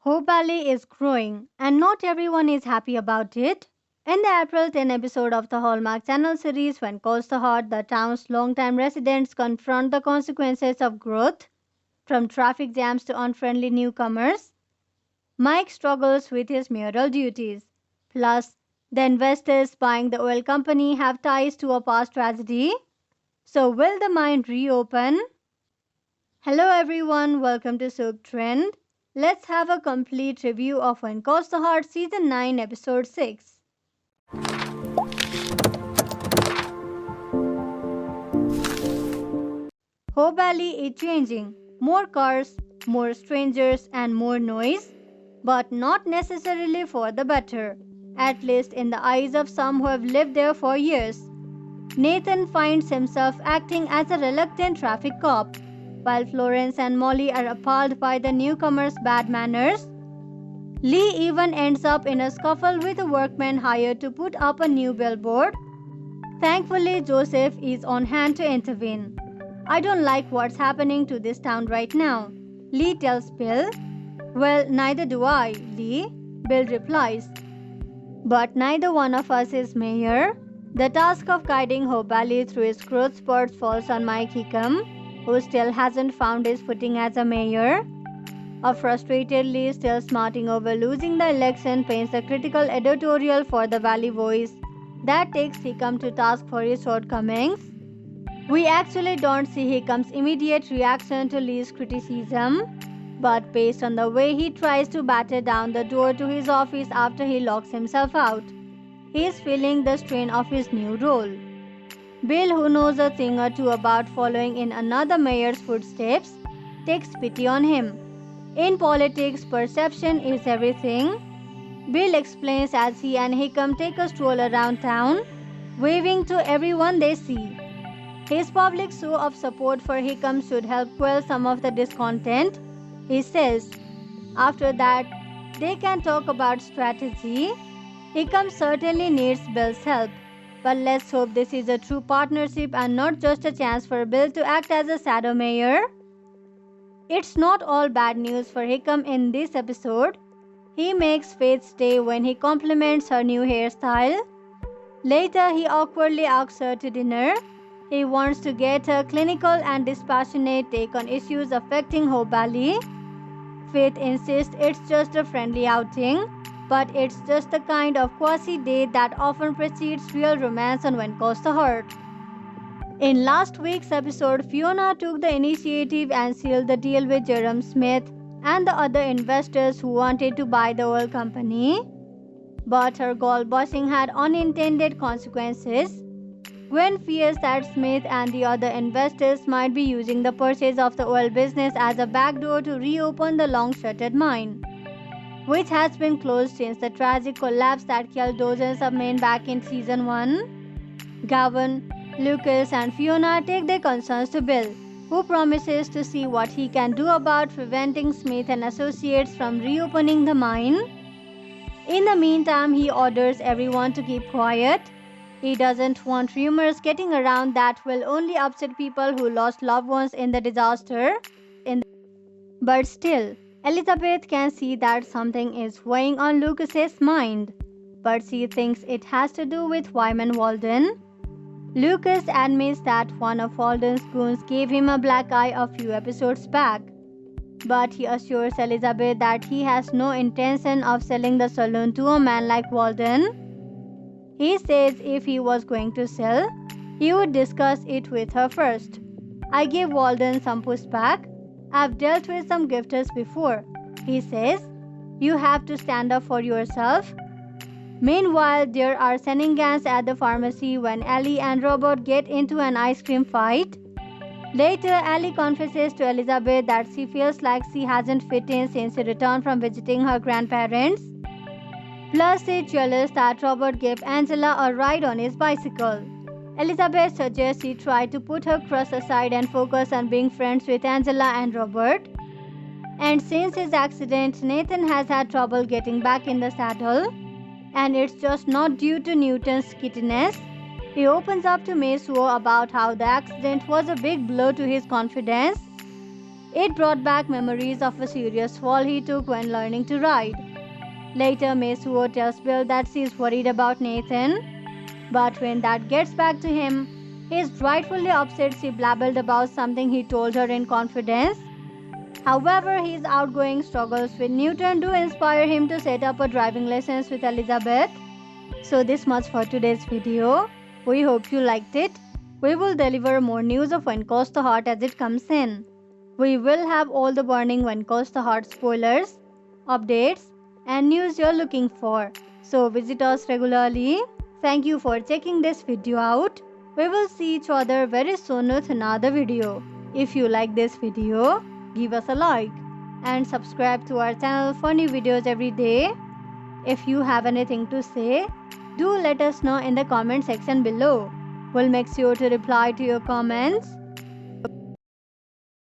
Hope Valley is growing, and not everyone is happy about it. In the April 10 episode of the Hallmark Channel series, When Calls the Heart, the town's longtime residents confront the consequences of growth, from traffic jams to unfriendly newcomers. Mike struggles with his mayoral duties. Plus, the investors buying the oil company have ties to a past tragedy. So, will the mind reopen? Hello everyone, welcome to Soak Trend. Let's have a complete review of When Calls the Heart Season 9 Episode 6. Hope Valley is changing. More cars, more strangers and more noise, but not necessarily for the better, at least in the eyes of some who have lived there for years. Nathan finds himself acting as a reluctant traffic cop, while Florence and Molly are appalled by the newcomers' bad manners. Lee even ends up in a scuffle with a workman hired to put up a new billboard. Thankfully, Joseph is on hand to intervene. I don't like what's happening to this town right now, Lee tells Bill. Well, neither do I, Lee, Bill replies. But neither one of us is mayor. The task of guiding Hope Valley through his growth spurts falls on Mike Hickam, who still hasn't found his footing as a mayor. A frustrated Lee, still smarting over losing the election, paints a critical editorial for the Valley Voice that takes Hickam to task for his shortcomings. We actually don't see Hickam's immediate reaction to Lee's criticism, but based on the way he tries to batter down the door to his office after he locks himself out, he is feeling the strain of his new role. Bill, who knows a thing or two about following in another mayor's footsteps, takes pity on him. In politics, perception is everything, Bill explains as he and Hickam take a stroll around town, waving to everyone they see. His public show of support for Hickam should help quell some of the discontent, he says. After that, they can talk about strategy. Hickam certainly needs Bill's help, but let's hope this is a true partnership and not just a chance for Bill to act as a shadow mayor. It's not all bad news for Hickam in this episode. He makes Faith stay when he compliments her new hairstyle. Later, he awkwardly asks her to dinner. He wants to get a clinical and dispassionate take on issues affecting Hope Valley. Faith insists it's just a friendly outing, but it's just the kind of quasi-date that often precedes real romance on When Calls the Heart. In last week's episode, Fiona took the initiative and sealed the deal with Jerome Smith and the other investors who wanted to buy the oil company. But her goal bossing had unintended consequences. Gwen fears that Smith and the other investors might be using the purchase of the oil business as a backdoor to reopen the long-shuttered mine, which has been closed since the tragic collapse that killed dozens of men back in Season 1. Gavin, Lucas and Fiona take their concerns to Bill, who promises to see what he can do about preventing Smith and associates from reopening the mine. In the meantime, he orders everyone to keep quiet. He doesn't want rumors getting around that will only upset people who lost loved ones in the disaster. But still, Elizabeth can see that something is weighing on Lucas's mind, but she thinks it has to do with Wyman Walden. Lucas admits that one of Walden's goons gave him a black eye a few episodes back, but he assures Elizabeth that he has no intention of selling the saloon to a man like Walden. He says if he was going to sell, he would discuss it with her first. I gave Walden some pushback. I've dealt with some gifters before, he says. You have to stand up for yourself. Meanwhile, there are shenanigans at the pharmacy when Ellie and Robert get into an ice cream fight. Later, Ellie confesses to Elizabeth that she feels like she hasn't fit in since she returned from visiting her grandparents. Plus, she's jealous that Robert gave Angela a ride on his bicycle. Elizabeth suggests she try to put her crush aside and focus on being friends with Angela and Robert. And since his accident, Nathan has had trouble getting back in the saddle. And it's just not due to Newton's skittiness. He opens up to Meshuo about how the accident was a big blow to his confidence. It brought back memories of a serious fall he took when learning to ride. Later, Mesuo tells Bill that she's worried about Nathan, but when that gets back to him, he's rightfully upset she blabbered about something he told her in confidence. However, his outgoing struggles with Newton do inspire him to set up a driving lessons with Elizabeth. So this much for today's video. We hope you liked it. We will deliver more news of When Calls the Heart as it comes in. We will have all the burning When Calls the Heart spoilers, updates, and news you're looking for. So visit us regularly. Thank you for checking this video out. We will see each other very soon with another video. If you like this video, give us a like and subscribe to our channel for new videos every day. If you have anything to say, do let us know in the comment section below. We'll make sure to reply to your comments.